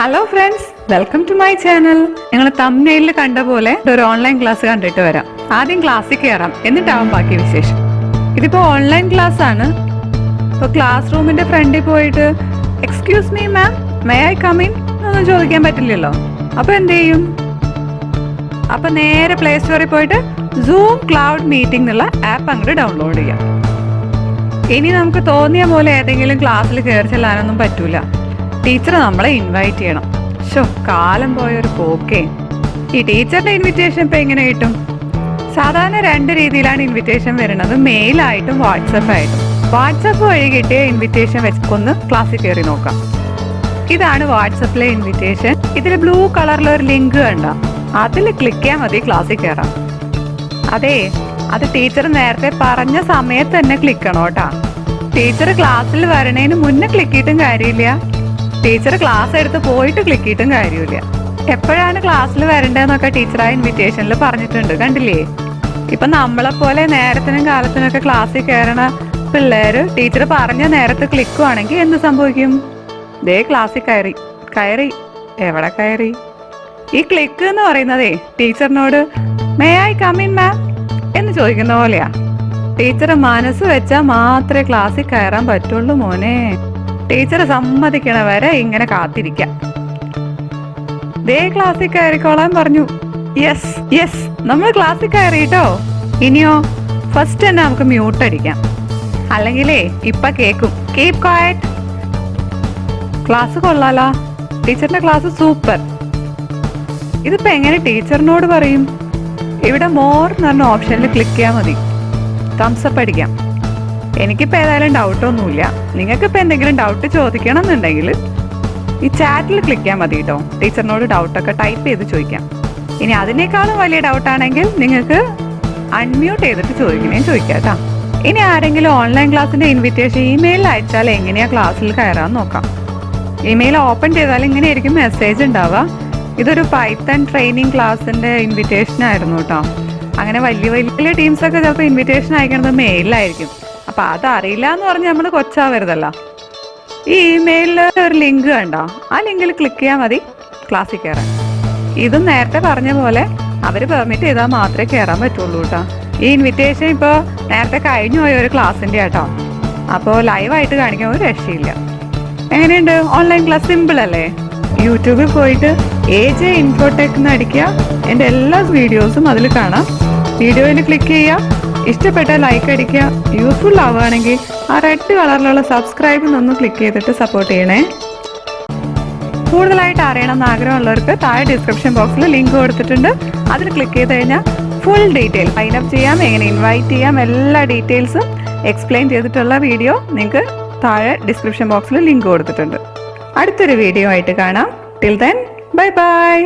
Hello friends, welcome to my channel. ഞങ്ങൾ തംബ്നെയിലിൽ കണ്ട പോലെ ഒരു ഓൺലൈൻ ക്ലാസ് കണ്ടിട്ട് വരാം. ആദ്യം ക്ലാസ്സിൽ കയറാം, എന്നിട്ടാവും ബാക്കി വിശേഷം. ഇതിപ്പോ ഓൺലൈൻ ക്ലാസ് ആണ്. ഇപ്പൊ ക്ലാസ് റൂമിന്റെ ഫ്രണ്ടിൽ പോയിട്ട് excuse me ma'am, may I come in എന്നൊന്നും ചോദിക്കാൻ പറ്റില്ലല്ലോ. അപ്പൊ എന്ത് ചെയ്യും? അപ്പൊ നേരെ പ്ലേ സ്റ്റോറിൽ പോയിട്ട് സൂം ക്ലൗഡ് മീറ്റിംഗ് എന്നുള്ള ആപ്പ് അങ്ങോട്ട് ഡൗൺലോഡ് ചെയ്യാം. ഇനി നമുക്ക് തോന്നിയ പോലെ ഏതെങ്കിലും ക്ലാസ്സിൽ കയറി ചെല്ലാനൊന്നും പറ്റൂല. ടീച്ചർ നമ്മളെ ഇൻവൈറ്റ് ചെയ്യണം. കാലം പോയൊരു പോക്കേ. ഈ ടീച്ചറിന്റെ ഇൻവിറ്റേഷൻ ഇപ്പൊ എങ്ങനെ കിട്ടും? സാധാരണ രണ്ട് രീതിയിലാണ് ഇൻവിറ്റേഷൻ വരുന്നത്, മെയിലായിട്ടും വാട്സപ്പായിട്ടും. വാട്സപ്പ് വഴി കിട്ടിയ ഇൻവിറ്റേഷൻ വെച്ചൊന്ന് ക്ലാസ്സിൽ കയറി നോക്കാം. ഇതാണ് വാട്സപ്പിലെ ഇൻവിറ്റേഷൻ. ഇതിൽ ബ്ലൂ കളറിലൊരു ലിങ്ക് കണ്ട, അതിൽ ക്ലിക്ക് ചെയ്യാൻ മതി ക്ലാസ്സിൽ കയറാം. അതെ, അത് ടീച്ചർ നേരത്തെ പറഞ്ഞ സമയത്ത് തന്നെ ക്ലിക്ക് ചെയ്യണം കേട്ടാ. ടീച്ചർ ക്ലാസ്സിൽ വരണേന് മുന്നേ ക്ലിക്ക് ചെയ്തിട്ടും കാര്യമില്ല, ടീച്ചർ ക്ലാസ് എടുത്ത് പോയിട്ട് ക്ലിക്ക് ചെയ്തിട്ടും കാര്യമില്ല. എപ്പോഴാണ് ക്ലാസ്സിൽ വരേണ്ടതെന്നൊക്കെ ടീച്ചർ ആ ഇൻവിറ്റേഷനിൽ പറഞ്ഞിട്ടുണ്ട്, കണ്ടില്ലേ? ഇപ്പൊ നമ്മളെ പോലെ നേരത്തിനും കാലത്തിനൊക്കെ ക്ലാസ്സിൽ കയറണ പിള്ളേര് ടീച്ചർ പറഞ്ഞ നേരത്ത് ക്ലിക്കുവാണെങ്കിൽ എന്ത് സംഭവിക്കും? ദേ ക്ലാസ്സിൽ കയറി എവിടെ കയറി? ഈ ക്ലിക്ക് എന്ന് പറയുന്നതേ ടീച്ചറിനോട് മേ ഐ കം ഇൻ മാം എന്ന് ചോദിക്കുന്ന പോലെയാ. ടീച്ചർ മനസ്സ് വെച്ചാൽ മാത്രമേ ക്ലാസ്സിൽ കയറാൻ പറ്റുള്ളൂ മോനെ. ടീച്ചർ സമ്മതിക്കണ വരെ ഇങ്ങനെ കാത്തിരിക്കാം. ദേ ക്ലാസ്സിൽ കയറിക്കോളാൻ പറഞ്ഞു. യെസ്, നമ്മൾ ക്ലാസ്സിൽ കയറിട്ടോ. ഇനിയോ ഫസ്റ്റ് തന്നെ നമുക്ക് മ്യൂട്ട് അടിക്കാം, അല്ലെങ്കിലേ ഇപ്പൊ കേക്കും. Keep quiet. ക്ലാസ് കൊള്ളാലോ, ടീച്ചറിന്റെ ക്ലാസ് സൂപ്പർ. ഇതിപ്പോ എങ്ങനെ ടീച്ചറിനോട് പറയും? ഇവിടെ മോർ എന്ന് പറഞ്ഞ ഓപ്ഷനിൽ ക്ലിക്ക് ചെയ്യാൻ മതി. തംസപ്പ് അടിക്കാം. എനിക്കിപ്പോൾ ഏതായാലും ഡൗട്ടൊന്നുമില്ല. നിങ്ങൾക്കിപ്പോൾ എന്തെങ്കിലും ഡൗട്ട് ചോദിക്കണം എന്നുണ്ടെങ്കിൽ ഈ ചാറ്റിൽ ക്ലിക്ക് ചെയ്യാൻ മതി കേട്ടോ. ടീച്ചറിനോട് ഡൗട്ടൊക്കെ ടൈപ്പ് ചെയ്ത് ചോദിക്കാം. ഇനി അതിനേക്കാളും വലിയ ഡൗട്ടാണെങ്കിൽ നിങ്ങൾക്ക് അൺമ്യൂട്ട് ചെയ്തിട്ട് ചോദിക്കാം കേട്ടോ. ഇനി ആരെങ്കിലും ഓൺലൈൻ ക്ലാസ്സിന്റെ ഇൻവിറ്റേഷൻ ഇമെയിലിൽ അയച്ചാൽ എങ്ങനെയാ ക്ലാസ്സിൽ കയറാൻ നോക്കാം. ഇമെയിൽ ഓപ്പൺ ചെയ്താൽ ഇങ്ങനെയായിരിക്കും മെസ്സേജ് ഉണ്ടാവുക. ഇതൊരു പൈത്തൺ ട്രെയിനിങ് ക്ലാസ്സിന്റെ ഇൻവിറ്റേഷൻ ആയിരുന്നു കേട്ടോ. അങ്ങനെ വലിയ വലിയ ടീംസൊക്കെ ചിലപ്പോൾ ഇൻവിറ്റേഷൻ അയക്കണത് മെയിലായിരിക്കും. അപ്പൊ അതറിയില്ല എന്ന് പറഞ്ഞ് നമ്മൾ കൊച്ചാവരുതല്ലോ. ഈ ഇമെയിലിൽ ഒരു ലിങ്ക് കണ്ടോ, ആ ലിങ്കിൽ ക്ലിക്ക് ചെയ്യാൻ മതി ക്ലാസ്സിൽ കയറാൻ. ഇതും നേരത്തെ പറഞ്ഞ പോലെ അവർ പെർമിറ്റ് ചെയ്താൽ മാത്രമേ കയറാൻ പറ്റുള്ളൂ കേട്ടോ. ഈ ഇൻവിറ്റേഷൻ ഇപ്പോൾ നേരത്തെ കഴിഞ്ഞു പോയ ഒരു ക്ലാസ്സിൻ്റെ കേട്ടോ. അപ്പോൾ ലൈവായിട്ട് കാണിക്കാൻ ഒരു രക്ഷയില്ല. എങ്ങനെയുണ്ട് ഓൺലൈൻ ക്ലാസ്? സിമ്പിൾ അല്ലേ? യൂട്യൂബിൽ പോയിട്ട് AJ ഇൻഫോടെക് എന്ന് അടിക്കുക, എൻ്റെ എല്ലാ വീഡിയോസും അതിൽ കാണാം. വീഡിയോയിൽ ക്ലിക്ക് ചെയ്യുക, ഇഷ്ടപ്പെട്ട ലൈക്ക് അടിക്കുക. യൂസ്ഫുൾ ആവുകയാണെങ്കിൽ ആ റെഡ് കളറിലുള്ള സബ്സ്ക്രൈബ് എന്നൊന്ന് ക്ലിക്ക് ചെയ്തിട്ട് സപ്പോർട്ട് ചെയ്യണേ. കൂടുതലായിട്ട് അറിയണമെന്ന് ആഗ്രഹമുള്ളവർക്ക് താഴെ ഡിസ്ക്രിപ്ഷൻ ബോക്സിൽ ലിങ്ക് കൊടുത്തിട്ടുണ്ട്. അതിൽ ക്ലിക്ക് ചെയ്ത് കഴിഞ്ഞാൽ ഫുൾ ഡീറ്റെയിൽ സൈനപ്പ് ചെയ്യാം, എങ്ങനെ ഇൻവൈറ്റ് ചെയ്യാം, എല്ലാ ഡീറ്റെയിൽസും എക്സ്പ്ലെയിൻ ചെയ്തിട്ടുള്ള വീഡിയോ നിങ്ങൾക്ക് താഴെ ഡിസ്ക്രിപ്ഷൻ ബോക്സിൽ ലിങ്ക് കൊടുത്തിട്ടുണ്ട്. അടുത്തൊരു വീഡിയോ ആയിട്ട് കാണാം. Till then, bye bye.